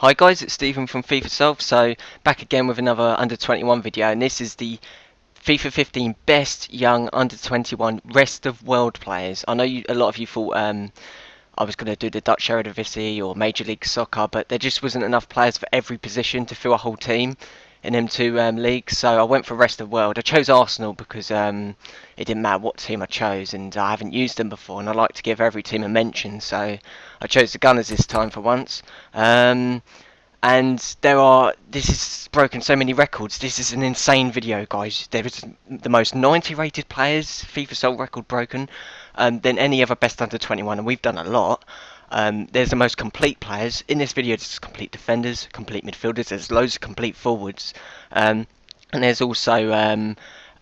Hi guys, it's Stephen from FIFASolved. So back again with another under 21 video, and this is the FIFA 15 best young under 21 rest of world players. I know a lot of you thought I was going to do the Dutch Eredivisie or Major League Soccer, but there just wasn't enough players for every position to fill a whole team in them two leagues, so I went for rest of world. I chose Arsenal because it didn't matter what team I chose, and I haven't used them before, and I like to give every team a mention, so I chose the Gunners this time for once. And this has broken so many records. This is an insane video, guys. There is the most 90 rated players, FIFASolved record broken, than any other best under 21, and we've done a lot. There's the most complete players. In this video, there's complete defenders, complete midfielders, there's loads of complete forwards. And there's also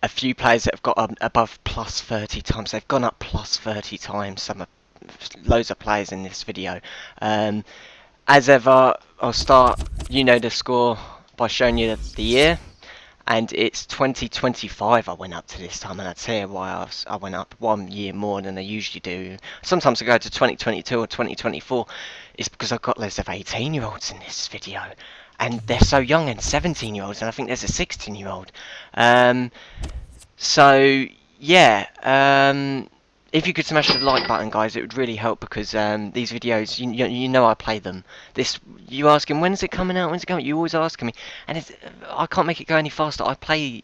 a few players that have got above plus 30 times. They've gone up plus 30 times. Loads of players in this video. As ever, I'll start, you know the score, by showing you the year. And it's 2025 I went up to this time, and I'll tell you why I went up 1 year more than I usually do. Sometimes I go to 2022 or 2024. It's because I've got loads of 18-year-olds in this video, and they're so young, and 17-year-olds, and I think there's a 16-year-old. So yeah, if you could smash the like button, guys, it would really help, because these videos, you know I play them. You asking, when's it coming out? When's it coming? You always asking me, and I can't make it go any faster. I play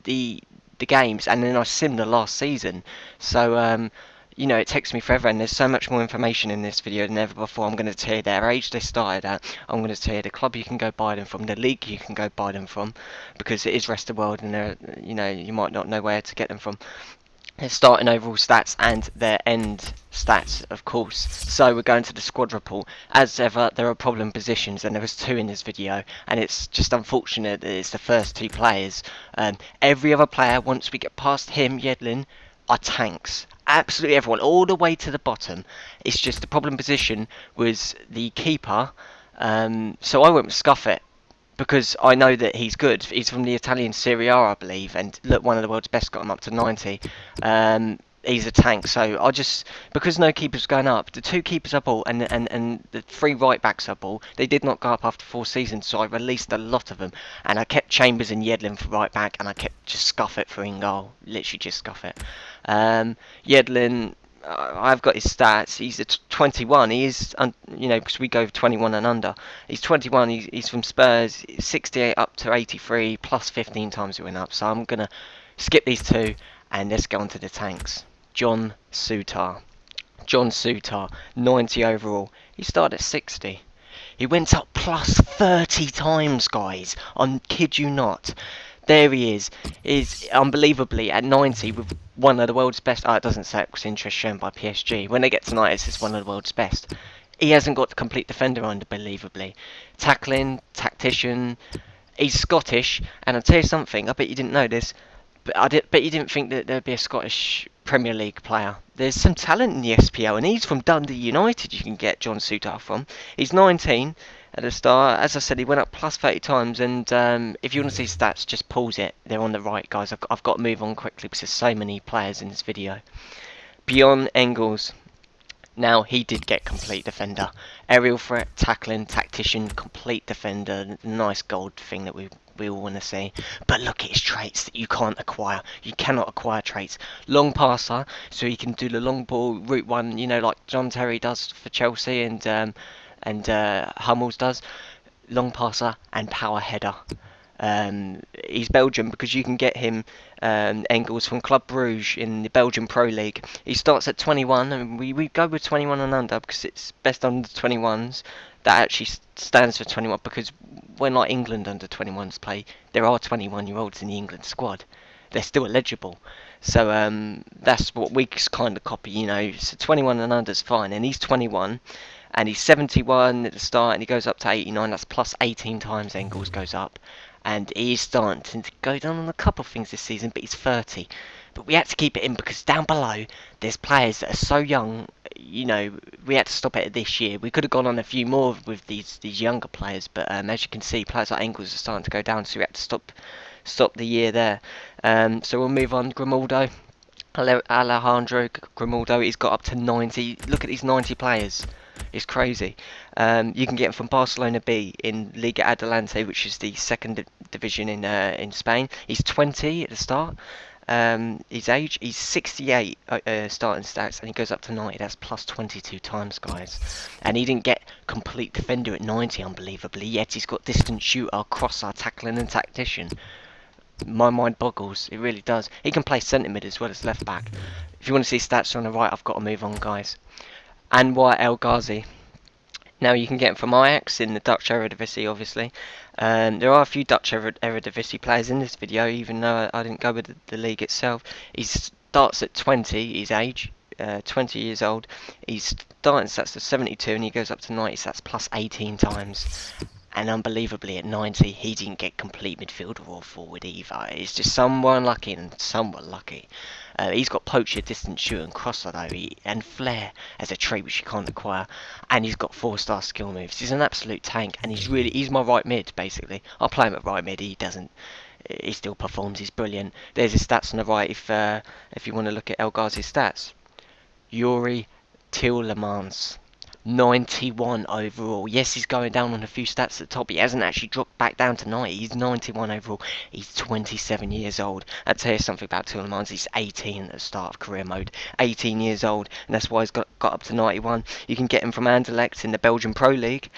the games, and then I sim the last season. So you know, it takes me forever, and there's so much more information in this video than ever before. I'm going to tell you their age they started at. I'm going to tell you the club you can go buy them from, the league you can go buy them from, because it is rest of the world, and you know, you might not know where to get them from. Their starting overall stats and their end stats, of course. So we're going to the squad report. As ever, there are problem positions, and there was 2 in this video, and it's just unfortunate that it's the first 2 players. Every other player, once we get past him, Yedlin, are tanks. Absolutely everyone, all the way to the bottom. It's just the problem position was the keeper, so I went with Scuffet, because I know that he's good. He's from the Italian Serie A, I believe, and look, one of the world's best, got him up to 90. He's a tank, so because no keepers going up, the 2 keepers I bought and the 3 right backs I bought, they did not go up after 4 seasons, so I released a lot of them, and I kept Chambers and Yedlin for right back, and I kept just Scuffet for in goal, literally just Scuffet. Yedlin, I've got his stats. He's at 21. He is, you know, because we go 21 and under. He's 21. He's from Spurs. 68 up to 83, plus 15 times he went up. So I'm gonna skip these 2 and let's go on to the tanks. John Souttar. John Souttar, 90 overall. He started at 60. He went up plus 30 times, guys. I kid you not. There he is unbelievably at 90 with one of the world's best. Oh, it doesn't say it because interest shown by PSG. When they get tonight, it's one of the world's best. He hasn't got the complete defender unbelievably. Tackling, tactician. He's Scottish, and I'll tell you something. I bet you didn't know this, but bet you didn't think that there'd be a Scottish Premier League player. There's some talent in the SPL, and he's from Dundee United. You can get John Souttar from. He's 19. At the start, as I said, he went up plus 30 times, and if you want to see stats, just pause it. They're on the right, guys. I've got to move on quickly because there's so many players in this video. Bjorn Engels. Now, he did get complete defender. Aerial threat, tackling, tactician, complete defender. Nice gold thing that we all want to see. But look at his traits that you can't acquire. You cannot acquire traits. Long passer, so he can do the long ball, route one, you know, like John Terry does for Chelsea, and Hummels does. Long passer and power header. He's Belgian because you can get him, Engels, from Club Brugge in the Belgian Pro League. He starts at 21, and we go with 21 and under because it's best under 21s. That actually stands for 21, because when like England under 21s play, there are 21-year-olds in the England squad. They're still eligible. So that's what we kind of copy, you know. So 21 and under is fine, and he's 21. And he's 71 at the start, and he goes up to 89. That's plus 18 times Engels goes up. And he's starting to go down on a couple of things this season, but he's 30. But we had to keep it in because down below, there's players that are so young, you know, we had to stop it this year. We could have gone on a few more with these younger players, but as you can see, players like Engels are starting to go down, so we had to stop the year there. So we'll move on. Grimaldo. Alejandro Grimaldo, he's got up to 90. Look at these 90 players. It's crazy. You can get him from Barcelona B in Liga Adelante, which is the second division in Spain. He's 20 at the start. His age, he's 68 starting stats, and he goes up to 90. That's plus 22 times, guys. And he didn't get complete defender at 90, unbelievably. Yet he's got distant shooter, crosser, tackling, and tactician. My mind boggles. It really does. He can play centre mid as well as left back. If you want to see stats on the right, I've got to move on, guys. Anwar El Ghazi. Now you can get him from Ajax in the Dutch Eredivisie, obviously. There are a few Dutch Eredivisie players in this video, even though I didn't go with the league itself. He starts at 20, his age, 20 years old. He's starting stats of 72 and he goes up to 90 stats plus 18 times. And unbelievably, at 90, he didn't get complete midfielder or forward either. It's just some were unlucky and some were lucky. He's got poacher, distant shooter, and crosser though, and flair as a trait which you can't acquire. And he's got 4-star skill moves. He's an absolute tank, and he's my right mid basically. I'll play him at right mid. He doesn't. He still performs. He's brilliant. There's his stats on the right. If you want to look at El Ghazi's stats, Yuri Tielemans. 91 overall. Yes, he's going down on a few stats at the top. He hasn't actually dropped back down to 90. He's 91 overall. He's 27 years old. I'll tell you something about Tielemans. He's 18 at the start of career mode. 18 years old, and that's why he's got up to 91. You can get him from Anderlecht in the Belgian Pro League.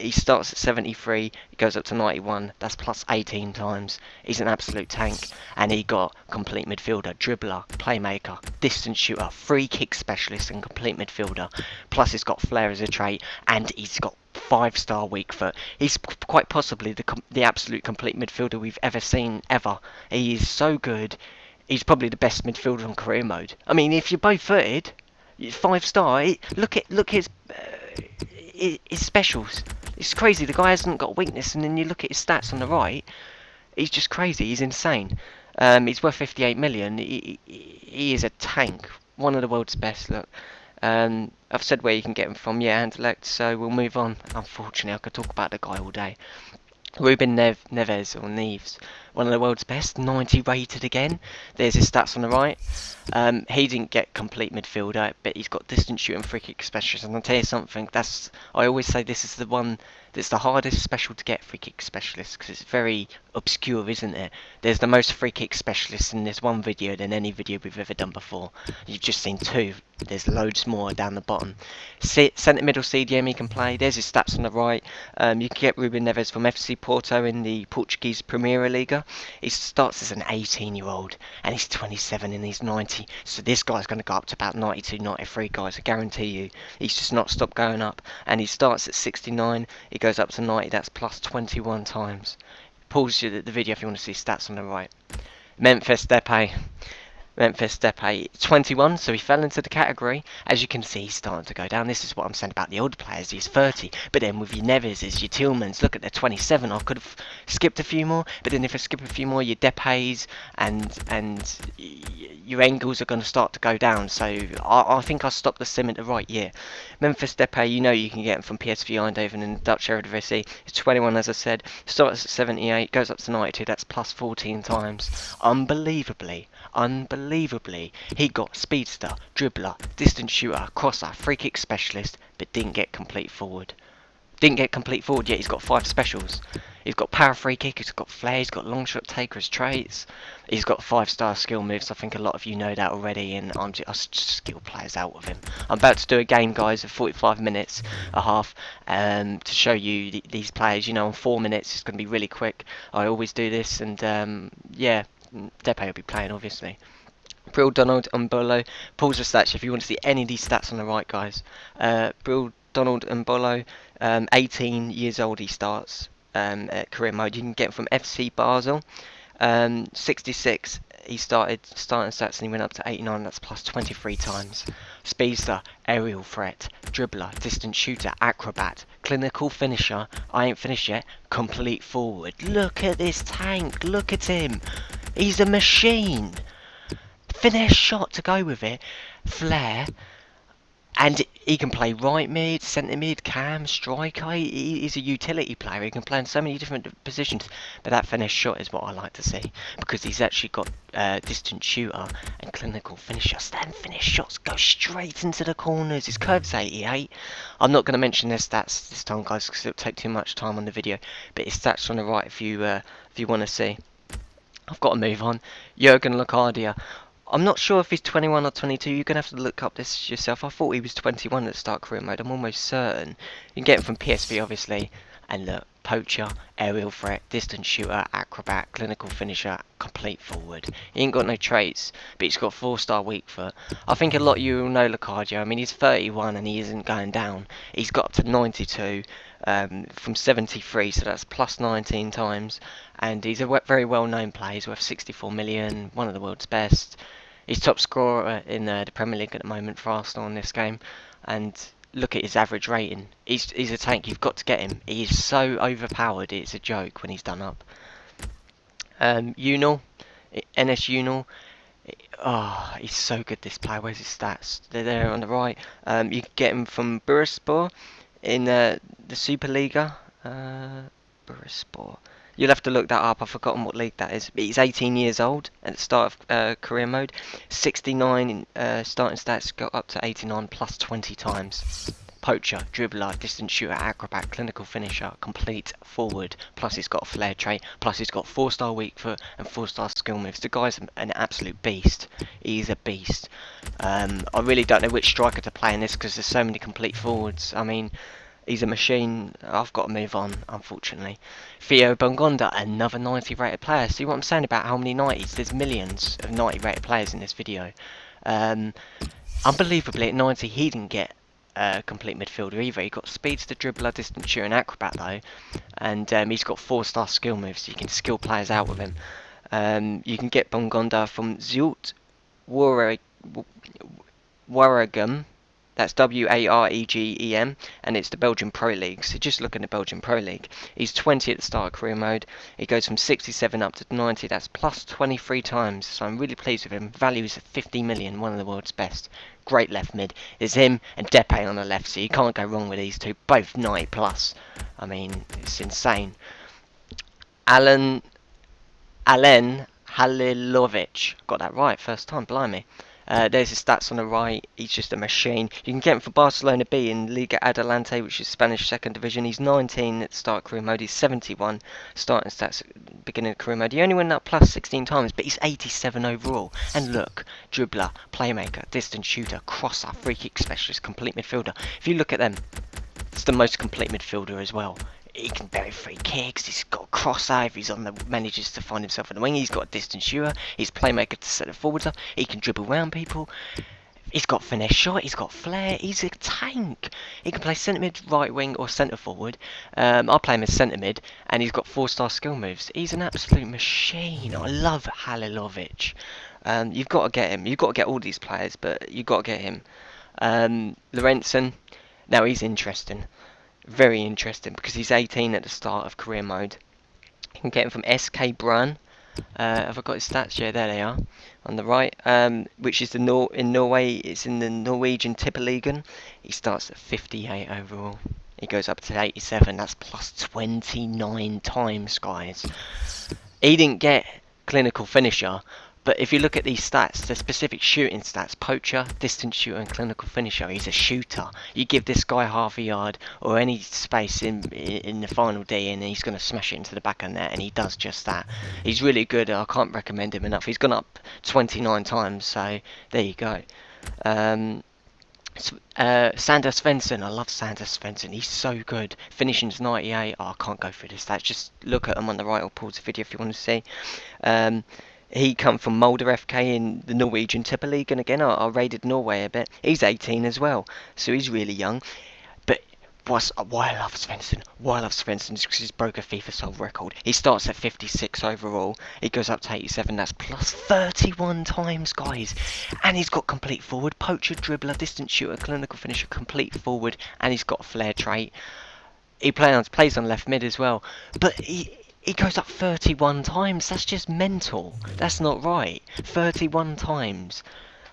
He starts at 73. He goes up to 91. That's plus 18 times. He's an absolute tank. And he got complete midfielder, dribbler, playmaker, distance shooter, free kick specialist, and complete midfielder. Plus he's got flair as a trait, and he's got 5-star weak foot. He's quite possibly the absolute complete midfielder we've ever seen, ever. He is so good. He's probably the best midfielder on career mode. I mean, if you're both footed, 5-star. Look at his specials. It's crazy. The guy hasn't got weakness, and then you look at his stats on the right. He's just crazy. He's insane. He's worth 58 million. He is a tank. One of the world's best. Look. I've said where you can get him from, yeah, Anderlecht, so we'll move on. Unfortunately, I could talk about the guy all day. Ruben Neves, or Neves, one of the world's best, 90 rated again. There's his stats on the right. He didn't get complete midfielder, but he's got distant shooting, free kick specialist. And I'll tell you something, I always say this is the one that's the hardest special to get, free kick specialist, because it's very obscure, isn't it? There's the most free kick specialists in this one video than any video we've ever done before. You've just seen 2. There's loads more down the bottom. Centre middle CDM he can play. There's his stats on the right. You can get Ruben Neves from FC Porto in the Portuguese Primeira Liga. He starts as an 18-year-old and he's 27 and he's 90. So this guy's going to go up to about 92, 93, guys. I guarantee you. He's just not stopped going up. And he starts at 69. He goes up to 90. That's plus 21 times. Pause the video if you want to see stats on the right. Memphis Depay. 21, so he fell into the category. As you can see, he's starting to go down. This is what I'm saying about the older players. He's 30, but then with your Neves, your Tielemans, look at the 27. I could have skipped a few more, but then if I skip a few more, your Depays and your Engels are going to start to go down. So I think I'll stop the sim at the right year. Memphis Depay, you know you can get him from PSV Eindhoven in the Dutch Eredivisie. He's 21, as I said. Starts at 78, goes up to 92. That's plus 14 times. Unbelievably, he got speedster, dribbler, distant shooter, crosser, free kick specialist, but didn't get complete forward. Yet he's got 5 specials. He's got power free kick, he's got flair, he's got long shot taker's traits. He's got 5-star skill moves. I think a lot of you know that already, and I just skill players out of him. I'm about to do a game, guys, of 45 minutes a half to show you these players. You know, in 4 minutes, it's going to be really quick. I always do this, and yeah, Depay will be playing, obviously. Brill, Donald, and Bolo. Pause the stats if you want to see any of these stats on the right, guys. Brill, Donald, and Bolo. 18 years old he starts at career mode. You can get him from FC Basel. 66 he starting stats and he went up to 89. That's plus 23 times. Speedster, aerial threat, dribbler, distant shooter, acrobat, clinical finisher. I ain't finished yet. Complete forward. Look at this tank. Look at him. He's a machine. Finesse shot to go with it. Flair. And he can play right mid, centre mid, cam, striker. He's a utility player. He can play in so many different positions. But that finesse shot is what I like to see, because he's actually got distant shooter and clinical finisher. Stand finish shots go straight into the corners. His curve's 88. I'm not going to mention their stats this time, guys, because it'll take too much time on the video. But his stats on the right if you want to see. I've got to move on. Jurgen Locadia. I'm not sure if he's 21 or 22. You're going to have to look up this yourself. I thought he was 21 at the start career mode. I'm almost certain. You can get him from PSV, obviously. And look, poacher, aerial threat, distant shooter, acrobat, clinical finisher, complete forward. He ain't got no traits, but he's got 4-star weak foot. I think a lot of you will know Locadia. I mean, he's 31 and he isn't going down. He's got up to 92 from 73, so that's plus 19 times. And he's a very well-known player. He's worth 64 million, one of the world's best. He's top scorer in the Premier League at the moment for Arsenal in this game. And look at his average rating. He's a tank. You've got to get him. He is so overpowered. It's a joke when he's done up. Unal, NS Unal. Oh, he's so good, this player. Where's his stats? They're there on the right. You can get him from Bursaspor in the Superliga. Bursaspor. You'll have to look that up. I've forgotten what league that is. But he's 18 years old at the start of career mode. 69 in starting stats, got up to 89 plus 20 times. Poacher, dribbler, distant shooter, acrobat, clinical finisher, complete forward. Plus he's got a flair trait. Plus he's got 4-star weak foot and 4-star skill moves. The guy's an absolute beast. He's a beast. I really don't know which striker to play in this because there's so many complete forwards. I mean, he's a machine. I've got to move on, unfortunately. Theo Bongonda, another 90 rated player. See what I'm saying about how many 90s? There's millions of 90 rated players in this video. Unbelievably, at 90, he didn't get a complete midfielder either. He got speedster, dribbler, distant shooter, and acrobat though. And he's got 4-star skill moves, so you can skill players out with him. You can get Bongonda from Zult Waregem. That's Waregem, and it's the Belgian Pro League. So just look at the Belgian Pro League. He's 20 at the start of career mode. He goes from 67 up to 90. That's plus 23 times. So I'm really pleased with him. Value is 50 million, one of the world's best. Great left mid. There's him and Depay on the left, so you can't go wrong with these two. Both 90 plus. I mean, it's insane. Alen Halilovic. Got that right first time, blimey. There's his stats on the right. He's just a machine. You can get him for Barcelona B in Liga Adelante, which is Spanish second division. He's 19 at the start of career mode. He's 71 starting stats at beginning of career mode. He only went up plus 16 times, but he's 87 overall. And look, dribbler, playmaker, distant shooter, crosser, free kick specialist, complete midfielder. If you look at them, it's the most complete midfielder as well. He can bury free kicks, he's got a crosser if he's on the manages to find himself in the wing, he's got a distant shooter, he's playmaker to set it forwards up, he can dribble around people, he's got finesse shot, he's got flair, he's a tank. He can play centre mid, right wing or centre forward. I'll play him as centre mid, and he's got 4-star skill moves. He's an absolute machine. I love Halilovic. You've got to get him. You've got to get all these players, but you've got to get him. Lorenzen, now he's interesting. Very interesting because he's 18 at the start of career mode. You can get him from SK Brun. Have I got his stats? Yeah, there they are on the right. Which is in Norway. It's in the Norwegian Tippeligaen. He starts at 58 overall. He goes up to 87. That's plus 29 times, guys. He didn't get clinical finisher. But if you look at these stats, the specific shooting stats, poacher, distant shooter and clinical finisher, he's a shooter. You give this guy half a yard or any space in the final D and he's going to smash it into the back of the net, and he does just that. He's really good. I can't recommend him enough. He's gone up 29 times, so there you go. Sander Svensson, I love Sander Svensson, he's so good. Finishing's 98. I can't go through this stats, just look at him on the right or pause the video if you want to see. He come from Molde FK in the Norwegian Tippeligaen, and again I raided Norway a bit. He's 18 as well, so he's really young. But why I love Svensson is because he's broke a FIFASolved record. He starts at 56 overall, he goes up to 87, that's plus 31 times, guys. And he's got complete forward, poacher, dribbler, distant shooter, clinical finisher, complete forward, and he's got a flair trait. He plays on left mid as well, but he goes up 31 times. That's just mental. That's not right. 31 times.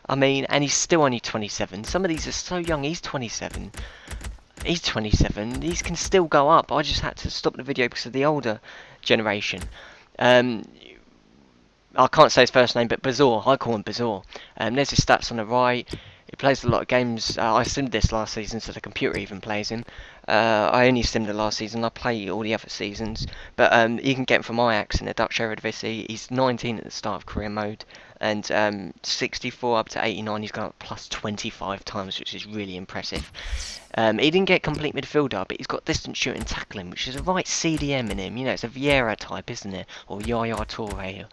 I mean, and he's still only 27. Some of these are so young. He's 27. He's 27. These can still go up. I just had to stop the video because of the older generation. I can't say his first name, but Bazour. I call him Bazour. There's his stats on the right. He plays a lot of games. I simmed this last season, so the computer even plays him. I only simmed the last season. I play all the other seasons. But you can get him from Ajax in the Dutch Eredivisie. He's 19 at the start of career mode. And 64 up to 89, he's gone up plus 25 times, which is really impressive. He didn't get complete midfielder, but he's got distance shooting tackling, which is a right CDM in him. You know, it's a Vieira type, isn't it? Or Yaya Toure, or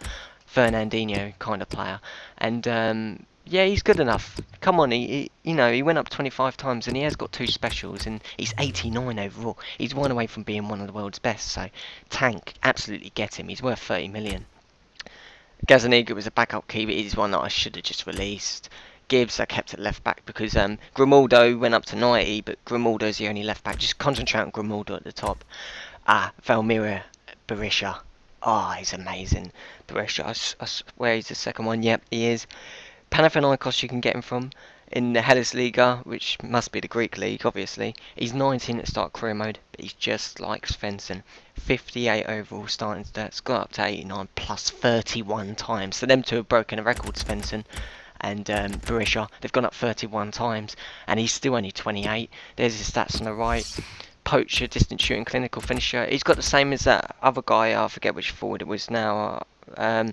Fernandinho kind of player. And yeah, he's good enough. Come on, he went up 25 times, and he has got 2 specials, and he's 89 overall. He's one away from being one of the world's best. So, tank, absolutely get him. He's worth 30 million. Gazaniga was a backup keeper. He's one that I should have just released. Gibbs I kept at left back because Grimaldo went up to 90, but Grimaldo's the only left back. Just concentrate on Grimaldo at the top. Valmira Berisha. He's amazing. Berisha, I swear he's the second one. Yep, he is. Penofin Holocaust you can get him from in the Hellas Liga, which must be the Greek league, obviously. He's 19 at start career mode, but he's just like Svensson. 58 overall starting stats, got up to 89 plus 31 times. So them two have broken a record, Svensson and Berisha. They've gone up 31 times, and he's still only 28. There's his stats on the right. Poacher, distance shooting, clinical finisher. He's got the same as that other guy. I forget which forward it was now. I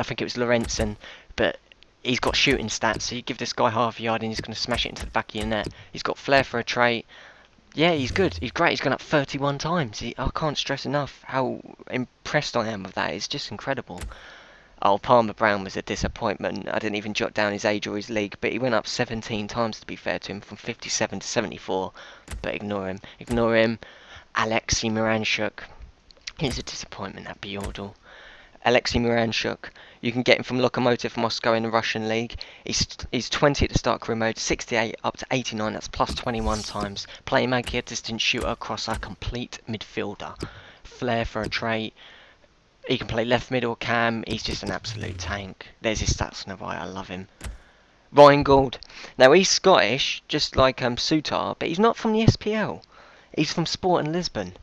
think it was Lorenzen, but he's got shooting stats, so you give this guy half a yard and he's going to smash it into the back of your net. He's got flair for a trait. Yeah, he's good. He's great. He's gone up 31 times. I can't stress enough how impressed I am with that. It's just incredible. Palmer Brown was a disappointment. I didn't even jot down his age or his league, but he went up 17 times, to be fair to him, from 57 to 74. But ignore him. Ignore him. Alexi Moran. He's a disappointment, that Bjordal. Alexi Moran. You can get him from Lokomotiv Moscow in the Russian league. He's 20 at the start career mode, 68 up to 89, that's plus 21 times. Playmaker, distance shooter, crosser, complete midfielder. Flair for a trait. He can play left, mid or cam. He's just an absolute tank. There's his stats on the right, I love him. Ryan Gould. Now he's Scottish, just like Sutar, but he's not from the SPL. He's from Sporting Lisbon,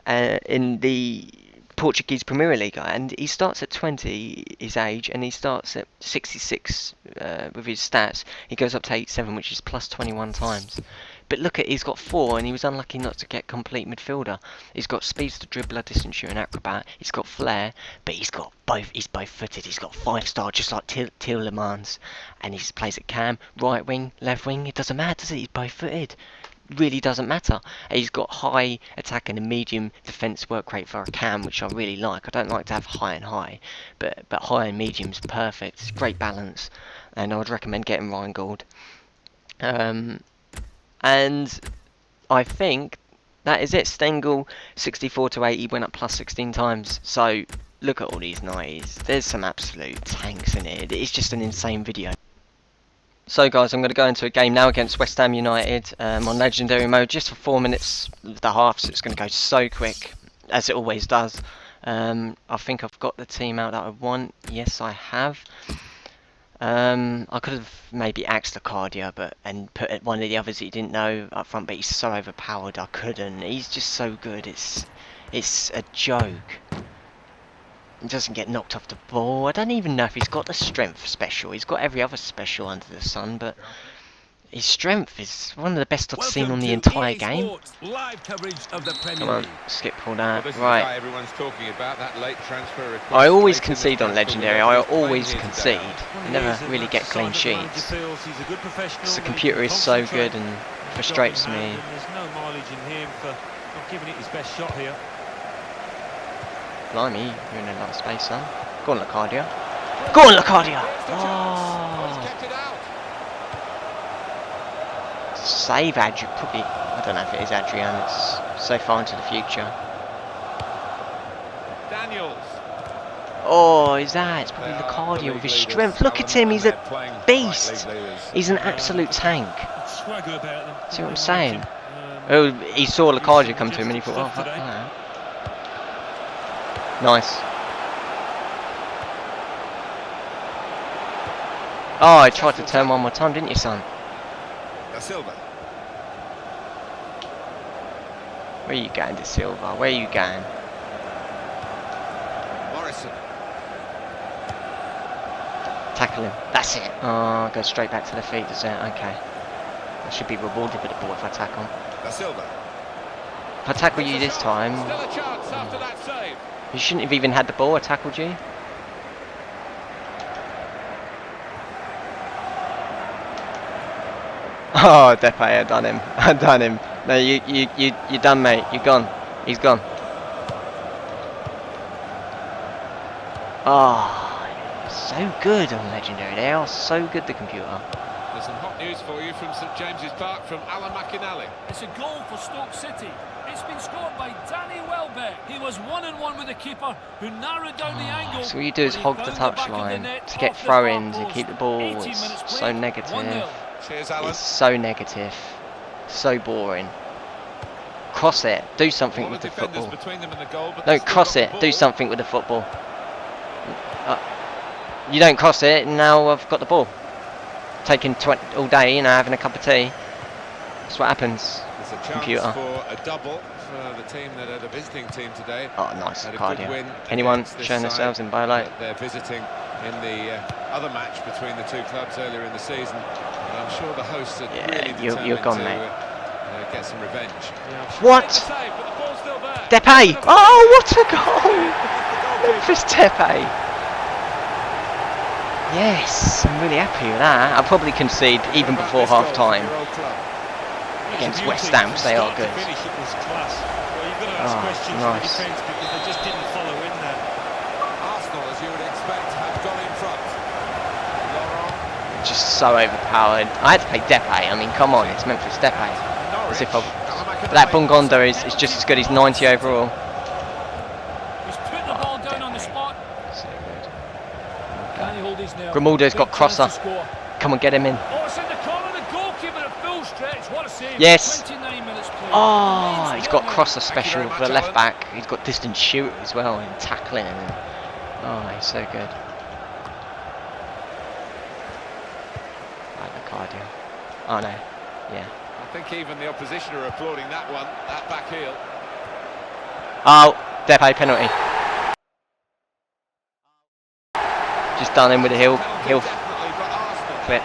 in the Portuguese Premier League, and he starts at 20 his age, and he starts at 66 with his stats. He goes up to 87, which is plus 21 times. But look at, he's got 4, and he was unlucky not to get complete midfielder. He's got speeds to dribbler, distance shooter, and acrobat. He's got flair, but he's got both. He's both footed. He's got 5-star, just like Tielemans, and he plays at cam, right wing, left wing. It doesn't matter, does it? He's both footed. Really doesn't matter. He's got high attack and a medium defense work rate for a cam, which I really like. I don't like to have high and high, but high and medium's perfect. It's great balance, and I would recommend getting Ryan Gould. And I think that is it. Stengel 64 to 80 went up plus 16 times. So look at all these 90s. There's some absolute tanks in it. It's just an insane video. So guys, I'm going to go into a game now against West Ham United on Legendary mode just for 4 minutes of the half, so it's going to go so quick, as it always does. I think I've got the team out that I want. Yes, I have. I could have maybe axed Locadia and put one of the others that you didn't know up front, but he's so overpowered I couldn't. He's just so good, it's a joke. He doesn't get knocked off the ball. I don't even know if he's got the strength special. He's got every other special under the sun, but his strength is one of the best I've seen on the entire game. Come on, skip all that. Right. I always concede on Legendary. I always concede. I never really get clean sheets. The computer is so good and frustrates me. There's no mileage in him for not giving it his best shot here. Blimey, you're in a lot of space, son. Go on, Locadia. Go on, Locadia! Oh. Save Adrian, probably. I don't know if it is Adrian. It's so far into the future. Daniels. Oh, is that? It's probably Locadia with his strength. Look at him, he's a beast. He's an absolute tank. See what I'm saying? Oh, he saw Locadia come to him and he thought, oh, fuck that. Nice. Oh, I tried to turn one more time, didn't you, son? Da Silva. Where are you going, De Silva? Where are you going? Morrison. Tackle him. That's it. Oh, go straight back to the feet, does it? Okay. I should be rewarded with the ball if I tackle. Da Silva. If I tackle you this time, Still a chance after that save. you shouldn't have even had the ball. I tackled you. Oh, Depay, I done him. I done him. No, you done, mate. You're gone. He's gone. Oh, so good on Legendary. They are so good, the computer. There's some hot news for you from St James's Park from Alan McInally. It's a goal for Stoke City. It's been scored by Danny Welbeck. He was 1-on-1 with the keeper, who narrowed down the angle. So what you do is hog the touchline to get throw-ins and keep the ball. It's so negative. Cheers, Alan. It's so negative. So boring. Cross it. Do something with the football. No, cross it. Do something with the football. You don't cross it, now I've got the ball. Taking all day, you know, having a cup of tea. That's what happens. There's a chance Computer. for a double for the team that are the visiting team today. Oh, nice Had a good cardio. win Anyone against this showing side themselves in Bylight? that they're visiting in the other match between the two clubs earlier in the season. And I'm sure the hosts are Yeah, really determined you're gone, to mate. Get some revenge. What? Depay! Oh, what a goal! Memphis Depay. Yes, I'm really happy with that. I'll probably concede even before half time against West Ham, because they are good. Oh, nice. Because they just didn't follow in there. Arsenal, as you would expect, have gone in front. Laurent. Just so overpowered. I had to play Depay. I mean, come on, it's Memphis Depay. As if that Bungonda is just as good. He's 90 overall. He's put the ball down on the spot. So good. Can he hold his nerve? Grimaldo's got Big chance to crosser. score. Come on, get him in. Oh, it's in the corner. The goalkeeper at full stretch. What a save. Yes. 29 minutes played. Oh, he's got 1-0. crosser special very for much, the left Alan. back. He's got distant shoot as well and tackling. And oh, he's so good. Right, Locadia. Oh no, yeah. I think even the opposition are applauding that one, that back heel. Oh, Depay penalty. Just done him with a heel Definitely for Arsenal. flip.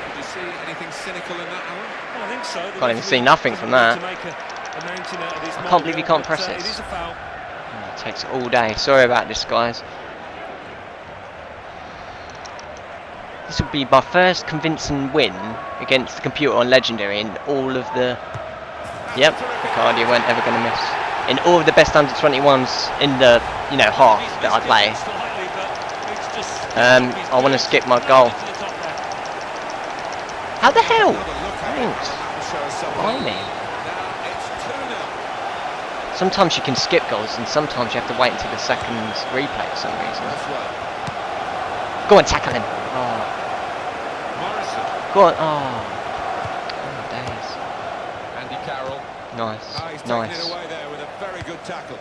Did you see anything cynical in that, Alan? Well, I think so. Can't even see nothing from that. I can't believe you can't press It this. is a foul. Oh, it takes all day. Sorry about this, guys. This will be my first convincing win against the computer on Legendary in all of the... Yep, Locadia weren't ever going to miss. In all of the best under 21s in the, you know, half that I play. I want to skip my goal. How the hell? Thanks. Blimey. Sometimes you can skip goals and sometimes you have to wait until the second replay for some reason. Go on, tackle him. Oh. Go on. Oh. Oh, days. Andy Carroll. Nice. He's taken Nice. it away there with a very good tackle.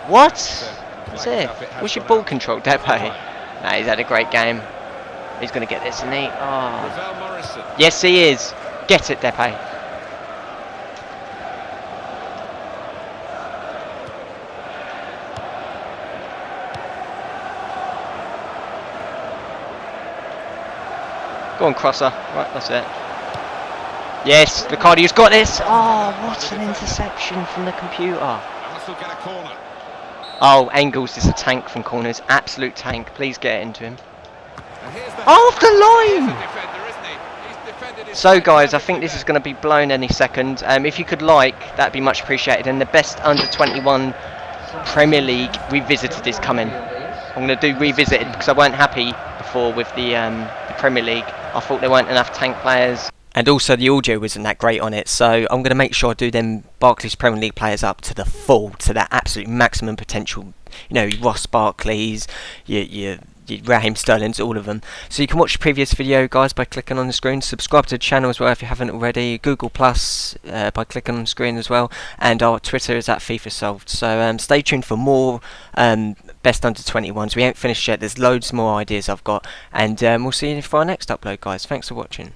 What? So, That's flagged it. up, has What's your gone ball out. control, Depay? Nah, he's had a great game. He's going to get this, isn't he? Oh. Ravel Morrison. Yes, he is. Get it, Depay. Go on, crosser. Right, that's it. Yes, Locadia's got this. Oh, what an interception from the computer. Arsenal get a corner. Oh, Engels is a tank from corners. Absolute tank. Please get it into him. And here's the Off the He's a line! defender, isn't he? He's defended his So line guys, I think this perfectly is going to be blown any second. If you could like, that'd be much appreciated. And the best under 21 Premier League revisited is coming. I'm going to do revisited because I weren't happy before with the Premier League. I thought there weren't enough tank players. And also the audio wasn't that great on it, so I'm going to make sure I do them Barclays Premier League players up to the full, to their absolute maximum potential. You know, Ross Barkley's, your Raheem Sterling's, all of them. So you can watch the previous video, guys, by clicking on the screen. Subscribe to the channel as well if you haven't already. Google Plus by clicking on the screen as well, and our Twitter is at FIFASolved. So stay tuned for more best under 21s. We ain't finished yet. There's loads more ideas I've got, and we'll see you for our next upload, guys. Thanks for watching.